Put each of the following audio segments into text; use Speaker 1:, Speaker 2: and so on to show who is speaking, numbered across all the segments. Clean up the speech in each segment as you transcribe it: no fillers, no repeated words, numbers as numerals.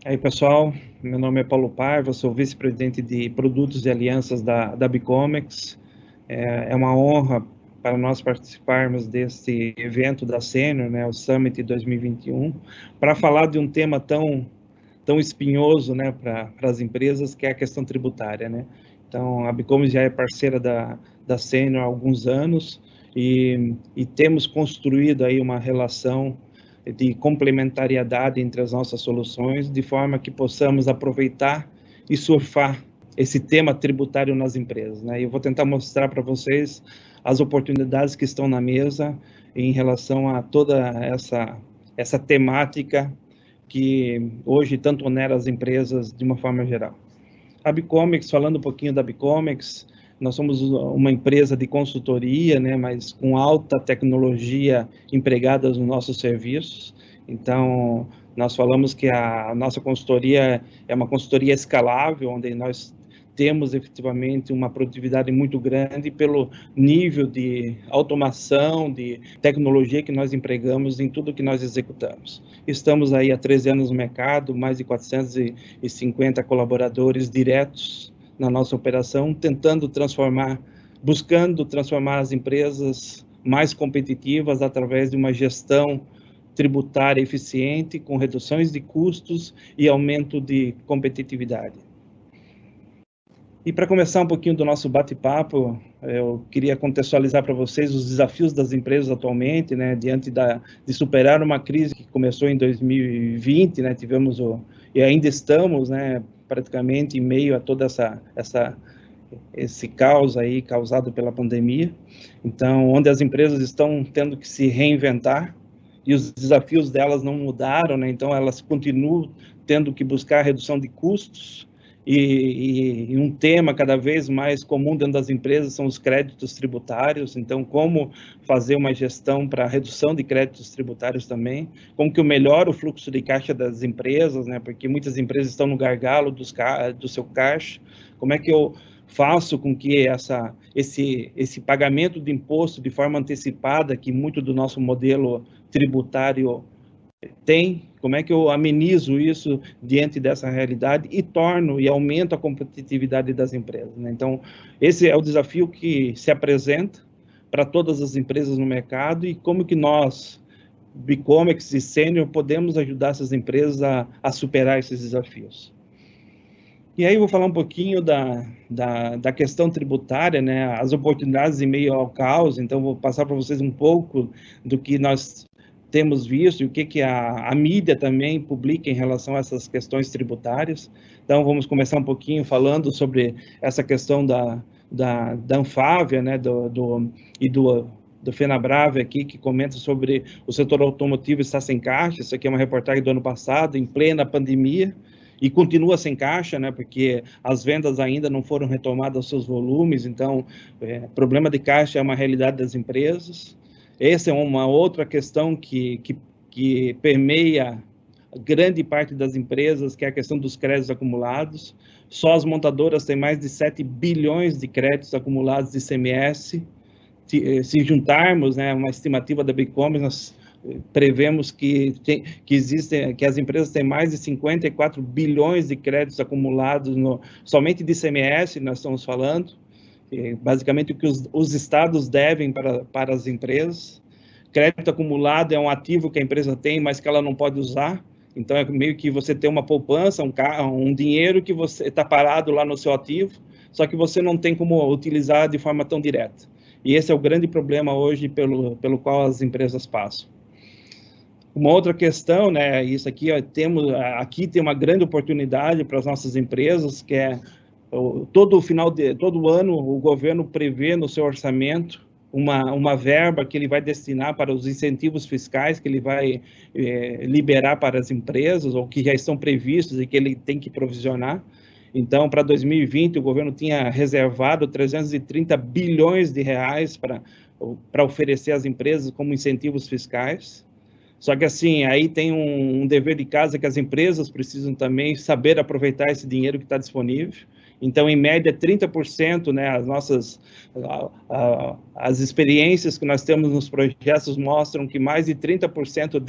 Speaker 1: Aí, pessoal, meu nome é Paulo Paiva, sou vice-presidente de produtos e alianças da Bicomex. É uma honra para nós participarmos desse evento da Senior, né, o Summit 2021, para falar de um tema tão espinhoso, né, para as empresas, que é a questão tributária, né. Então, a Bicomex já é parceira da Senior há alguns anos e temos construído aí uma relação de complementariedade entre as nossas soluções, de forma que possamos aproveitar e surfar esse tema tributário nas empresas, né? Eu vou tentar mostrar para vocês as oportunidades que estão na mesa em relação a toda essa temática que hoje tanto onera as empresas de uma forma geral. A Bicomex, falando um pouquinho da Bicomex, nós somos uma empresa de consultoria, né, mas com alta tecnologia empregada nos nossos serviços. Então, nós falamos que a nossa consultoria é uma consultoria escalável, onde nós temos efetivamente uma produtividade muito grande pelo nível de automação, de tecnologia que nós empregamos em tudo que nós executamos. Estamos aí há 13 anos no mercado, mais de 450 colaboradores diretos na nossa operação, buscando transformar as empresas mais competitivas através de uma gestão tributária eficiente, com reduções de custos e aumento de competitividade. E para começar um pouquinho do nosso bate-papo, eu queria contextualizar para vocês os desafios das empresas atualmente, né, diante de superar uma crise que começou em 2020, né, e ainda estamos, né, praticamente em meio a toda esse caos aí causado pela pandemia. Então, onde as empresas estão tendo que se reinventar e os desafios delas não mudaram, né, então elas continuam tendo que buscar redução de custos. E um tema cada vez mais comum dentro das empresas são os créditos tributários. Então, como fazer uma gestão para redução de créditos tributários também, como que eu melhoro o fluxo de caixa das empresas, né? Porque muitas empresas estão no gargalo do seu caixa. Como é que eu faço com que esse pagamento de imposto de forma antecipada, que muito do nosso modelo tributário tem, como é que eu amenizo isso diante dessa realidade e aumento a competitividade das empresas, né? Então, esse é o desafio que se apresenta para todas as empresas no mercado e como que nós, Bicomex e Senior, podemos ajudar essas empresas a superar esses desafios. E aí eu vou falar um pouquinho da questão tributária, né, as oportunidades em meio ao caos. Então vou passar para vocês um pouco do que nós temos visto e o que a mídia também publica em relação a essas questões tributárias. Então vamos começar um pouquinho falando sobre essa questão da Anfávia, né, do FenaBrave aqui, que comenta sobre o setor automotivo está sem caixa. Isso aqui é uma reportagem do ano passado, em plena pandemia, e continua sem caixa, né, porque as vendas ainda não foram retomadas aos seus volumes. Então, problema de caixa é uma realidade das empresas. Essa é uma outra questão que permeia grande parte das empresas, que é a questão dos créditos acumulados. Só as montadoras têm mais de 7 bilhões de créditos acumulados de ICMS. Se juntarmos, né, uma estimativa da Bicomex, nós prevemos que as empresas têm mais de 54 bilhões de créditos acumulados somente de ICMS, nós estamos falando, basicamente o que os estados devem para as empresas. Crédito acumulado é um ativo que a empresa tem, mas que ela não pode usar. Então, é meio que você tem uma poupança, um dinheiro que você está parado lá no seu ativo, só que você não tem como utilizar de forma tão direta. E esse é o grande problema hoje pelo qual as empresas passam. Uma outra questão, né, isso aqui, aqui tem uma grande oportunidade para as nossas empresas, que é todo ano o governo prevê no seu orçamento uma verba que ele vai destinar para os incentivos fiscais que ele vai liberar para as empresas, ou que já estão previstos e que ele tem que provisionar. Então, para 2020, o governo tinha reservado 330 bilhões de reais para oferecer às empresas como incentivos fiscais. Só que, assim, aí tem um dever de casa que as empresas precisam também saber aproveitar esse dinheiro que está disponível. Então, em média, 30%, né, as experiências que nós temos nos projetos mostram que mais de 30%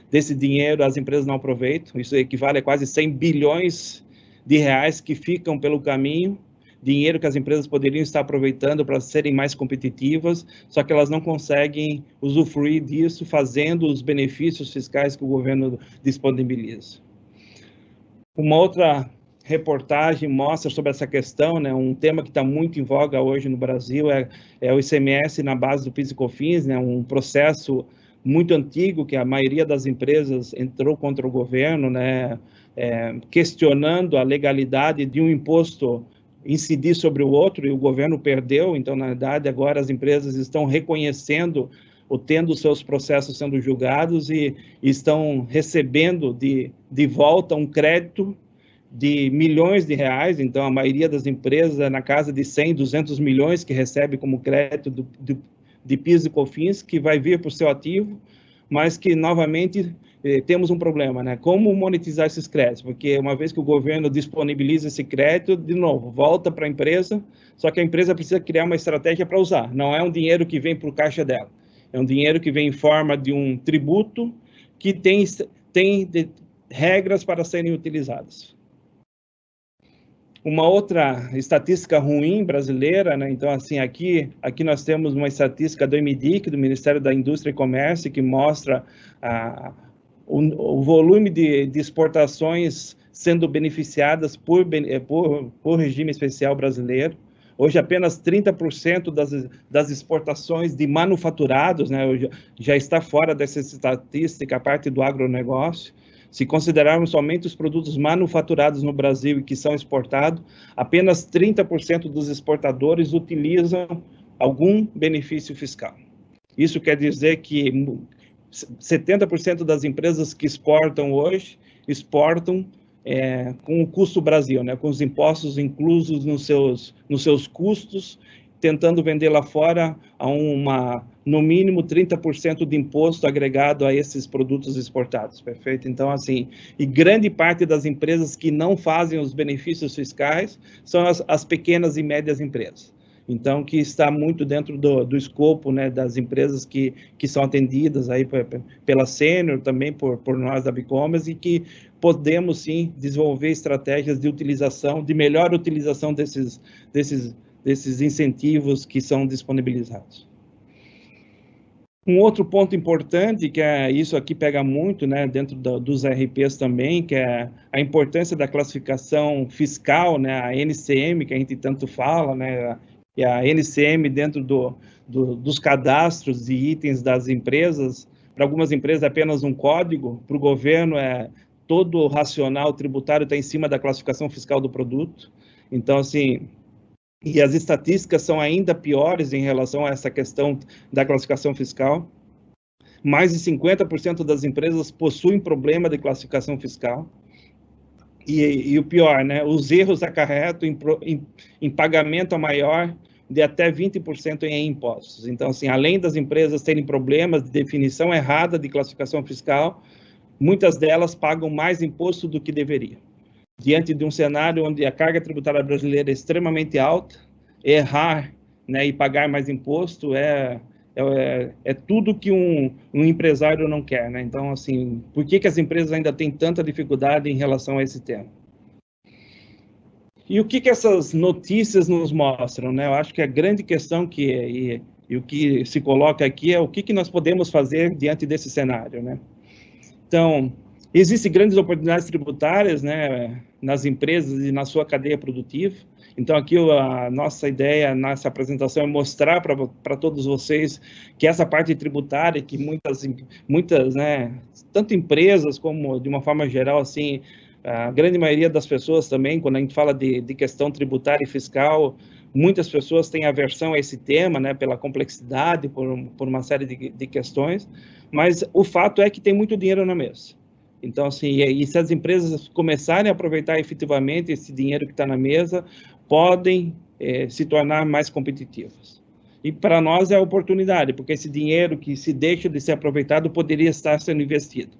Speaker 1: desse dinheiro as empresas não aproveitam. Isso equivale a quase 100 bilhões de reais que ficam pelo caminho, dinheiro que as empresas poderiam estar aproveitando para serem mais competitivas, só que elas não conseguem usufruir disso fazendo os benefícios fiscais que o governo disponibiliza. Uma outra reportagem mostra sobre essa questão, né, um tema que está muito em voga hoje no Brasil é o ICMS na base do PIS e COFINS, né, um processo muito antigo que a maioria das empresas entrou contra o governo, né, questionando a legalidade de um imposto incidir sobre o outro, e o governo perdeu. Então, na verdade, agora as empresas estão reconhecendo ou tendo seus processos sendo julgados e estão recebendo de volta um crédito de milhões de reais. Então, a maioria das empresas é na casa de 100, 200 milhões que recebe como crédito de PIS e COFINS, que vai vir para o seu ativo, mas que, novamente, temos um problema, né? Como monetizar esses créditos? Porque uma vez que o governo disponibiliza esse crédito, de novo, volta para a empresa, só que a empresa precisa criar uma estratégia para usar. Não é um dinheiro que vem para o caixa dela. É um dinheiro que vem em forma de um tributo que tem regras para serem utilizadas. Uma outra estatística ruim brasileira, né? Então, assim, aqui nós temos uma estatística do MDIC, do Ministério da Indústria e Comércio, que mostra o volume de exportações sendo beneficiadas por regime especial brasileiro. Hoje, apenas 30% das exportações de manufaturados, né, já está fora dessa estatística, a parte do agronegócio. Se considerarmos somente os produtos manufaturados no Brasil e que são exportados, apenas 30% dos exportadores utilizam algum benefício fiscal. Isso quer dizer que 70% das empresas que exportam hoje, exportam com o custo Brasil, né, com os impostos inclusos nos seus custos, tentando vender lá fora a no mínimo 30% de imposto agregado a esses produtos exportados, perfeito? Então, assim, e grande parte das empresas que não fazem os benefícios fiscais são as pequenas e médias empresas. Então, que está muito dentro do escopo, né, das empresas que são atendidas aí pela Sênior, também por nós da BigCommerce, e que podemos, sim, desenvolver estratégias de utilização, de melhor utilização desses incentivos que são disponibilizados. Um outro ponto importante, que isso aqui pega muito, né, dentro dos RPs também, que é a importância da classificação fiscal, né, a NCM, que a gente tanto fala, né, e a NCM dentro dos cadastros de itens das empresas. Para algumas empresas é apenas um código, para o governo todo o racional tributário está em cima da classificação fiscal do produto. Então, assim, e as estatísticas são ainda piores em relação a essa questão da classificação fiscal. Mais de 50% das empresas possuem problema de classificação fiscal. E o pior, né, os erros acarretam em pagamento a maior de até 20% em impostos. Então, assim, além das empresas terem problemas de definição errada de classificação fiscal, muitas delas pagam mais imposto do que deveriam. Diante de um cenário onde a carga tributária brasileira é extremamente alta, errar, né, e pagar mais imposto é tudo que um empresário não quer, né? Então, assim, por que as empresas ainda têm tanta dificuldade em relação a esse tema? E o que essas notícias nos mostram, né? Eu acho que a grande questão e o que se coloca aqui é o que nós podemos fazer diante desse cenário, né? Então, existem grandes oportunidades tributárias, né, nas empresas e na sua cadeia produtiva. Então, aqui a nossa ideia nessa apresentação é mostrar para todos vocês que essa parte tributária, que muitas, né, tanto empresas como de uma forma geral, assim, a grande maioria das pessoas também, quando a gente fala de questão tributária e fiscal, muitas pessoas têm aversão a esse tema, né, pela complexidade, por uma série de questões, mas o fato é que tem muito dinheiro na mesa. Então, assim, e se as empresas começarem a aproveitar efetivamente esse dinheiro que está na mesa, podem se tornar mais competitivas. E para nós é a oportunidade, porque esse dinheiro que se deixa de ser aproveitado poderia estar sendo investido.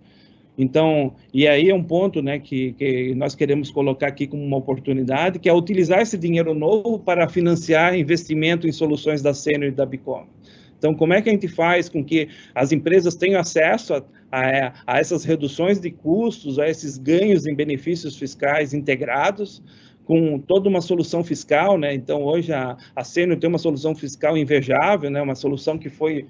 Speaker 1: Então, e aí é um ponto, né, que nós queremos colocar aqui como uma oportunidade, que é utilizar esse dinheiro novo para financiar investimento em soluções da Sênior e da BigCommerce. Então, como é que a gente faz com que as empresas tenham acesso a essas reduções de custos, a esses ganhos em benefícios fiscais integrados, com toda uma solução fiscal, né? Então, hoje a Sênior tem uma solução fiscal invejável, né? Uma solução que foi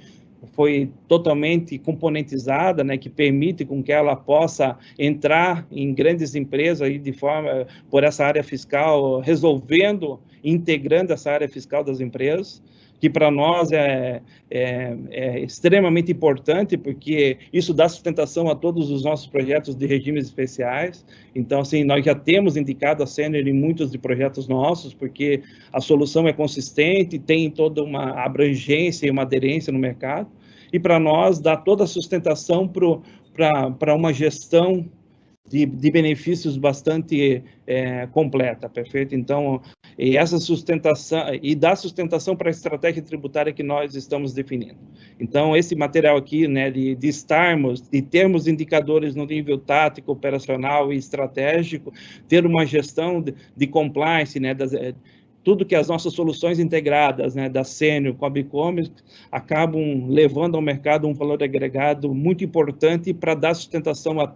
Speaker 1: totalmente componentizada, né, que permite com que ela possa entrar em grandes empresas aí de forma por essa área fiscal, resolvendo, integrando essa área fiscal das empresas, que para nós é extremamente importante, porque isso dá sustentação a todos os nossos projetos de regimes especiais. Então, assim, nós já temos indicado a Sênior em muitos de projetos nossos, porque a solução é consistente, tem toda uma abrangência e uma aderência no mercado, e para nós dá toda a sustentação para uma gestão de benefícios bastante completa, perfeito? Então, e essa sustentação, e dá sustentação para a estratégia tributária que nós estamos definindo. Então, esse material aqui, né, de termos indicadores no nível tático, operacional e estratégico, ter uma gestão de compliance, né, tudo que as nossas soluções integradas, né, da Sênior com a B-Commerce, acabam levando ao mercado um valor agregado muito importante para dar sustentação a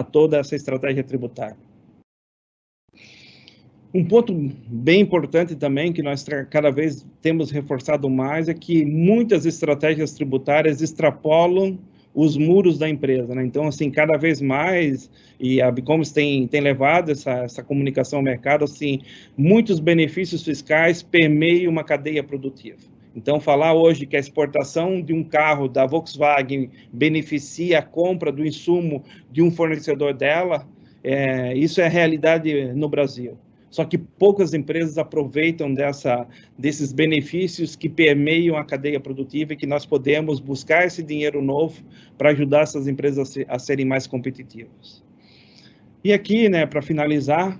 Speaker 1: toda essa estratégia tributária. Um ponto bem importante também, que nós cada vez temos reforçado mais, é que muitas estratégias tributárias extrapolam os muros da empresa, né? Então, assim, cada vez mais, e a B-Commerce tem levado essa comunicação ao mercado, assim, muitos benefícios fiscais permeiam uma cadeia produtiva. Então, falar hoje que a exportação de um carro da Volkswagen beneficia a compra do insumo de um fornecedor dela, isso é realidade no Brasil. Só que poucas empresas aproveitam desses benefícios que permeiam a cadeia produtiva e que nós podemos buscar esse dinheiro novo para ajudar essas empresas a serem mais competitivas. E aqui, né, para finalizar,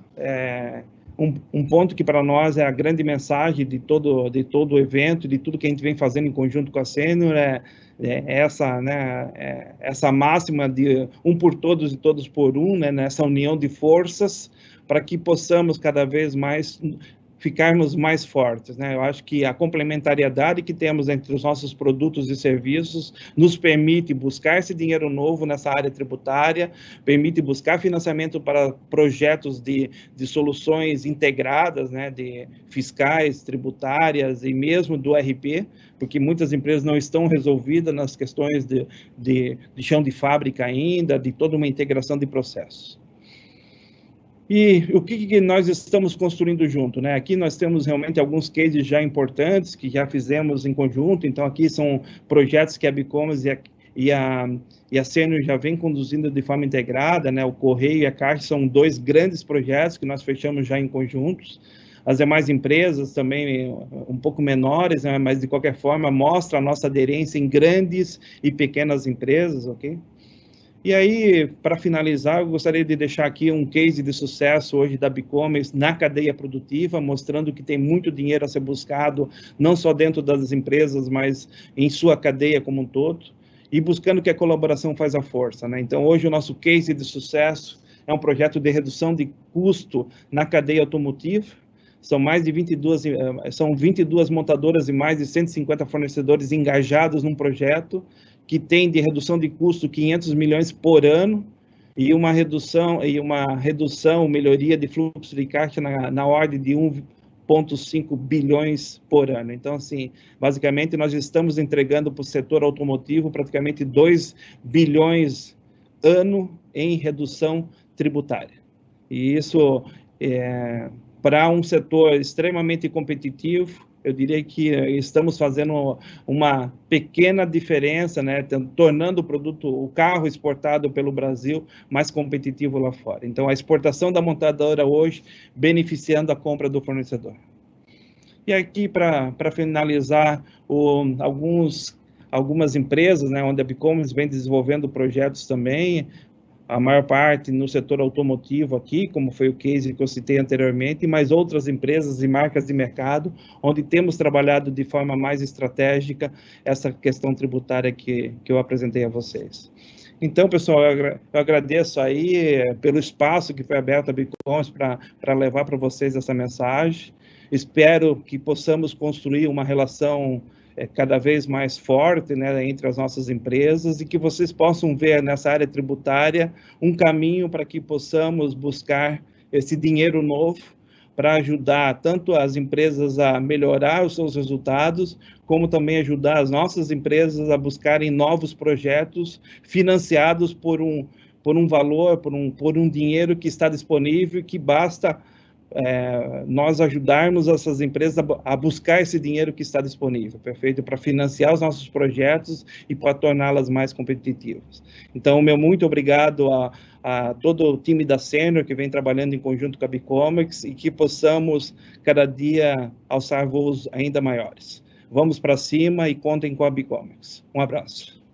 Speaker 1: um ponto que para nós é a grande mensagem de todo o evento, de tudo que a gente vem fazendo em conjunto com a Sênior, essa máxima de um por todos e todos por um, né, nessa união de forças, para que possamos cada vez mais ficarmos mais fortes, né? Eu acho que a complementariedade que temos entre os nossos produtos e serviços nos permite buscar esse dinheiro novo nessa área tributária, permite buscar financiamento para projetos de soluções integradas, né, de fiscais, tributárias e mesmo do RP, porque muitas empresas não estão resolvidas nas questões de chão de fábrica ainda, de toda uma integração de processos. E o que nós estamos construindo junto, né? Aqui nós temos realmente alguns cases já importantes que já fizemos em conjunto. Então, aqui são projetos que a B-Commerce e a Sênior já vem conduzindo de forma integrada, né? O Correio e a Caixa são dois grandes projetos que nós fechamos já em conjuntos. As demais empresas também um pouco menores, né? Mas de qualquer forma mostra a nossa aderência em grandes e pequenas empresas, ok? E aí, para finalizar, eu gostaria de deixar aqui um case de sucesso hoje da B-Commerce na cadeia produtiva, mostrando que tem muito dinheiro a ser buscado, não só dentro das empresas, mas em sua cadeia como um todo, e buscando que a colaboração faz a força, né? Então, hoje o nosso case de sucesso é um projeto de redução de custo na cadeia automotiva. São mais de 22 montadoras e mais de 150 fornecedores engajados num projeto que tem de redução de custo 500 milhões por ano e uma redução, melhoria de fluxo de caixa na ordem de 1,5 bilhões por ano. Então, assim, basicamente, nós estamos entregando para o setor automotivo praticamente 2 bilhões ano em redução tributária. E isso, para um setor extremamente competitivo, eu diria que estamos fazendo uma pequena diferença, né, tornando o carro exportado pelo Brasil mais competitivo lá fora. Então, a exportação da montadora hoje beneficiando a compra do fornecedor. E aqui, para finalizar, algumas empresas, né, onde a B-Commerce vem desenvolvendo projetos também, a maior parte no setor automotivo aqui, como foi o case que eu citei anteriormente, mas outras empresas e marcas de mercado, onde temos trabalhado de forma mais estratégica essa questão tributária que eu apresentei a vocês. Então, pessoal, eu agradeço aí pelo espaço que foi aberto à B-Commerce para levar para vocês essa mensagem. Espero que possamos construir uma relação cada vez mais forte, né, entre as nossas empresas, e que vocês possam ver nessa área tributária um caminho para que possamos buscar esse dinheiro novo para ajudar tanto as empresas a melhorar os seus resultados, como também ajudar as nossas empresas a buscarem novos projetos financiados por um valor, por um dinheiro que está disponível, que basta nós ajudarmos essas empresas a buscar esse dinheiro que está disponível, perfeito? Para financiar os nossos projetos e para torná-las mais competitivas. Então, meu muito obrigado a todo o time da Sênior que vem trabalhando em conjunto com a Bicomics e que possamos, cada dia, alçar voos ainda maiores. Vamos para cima e contem com a Bicomics. Um abraço.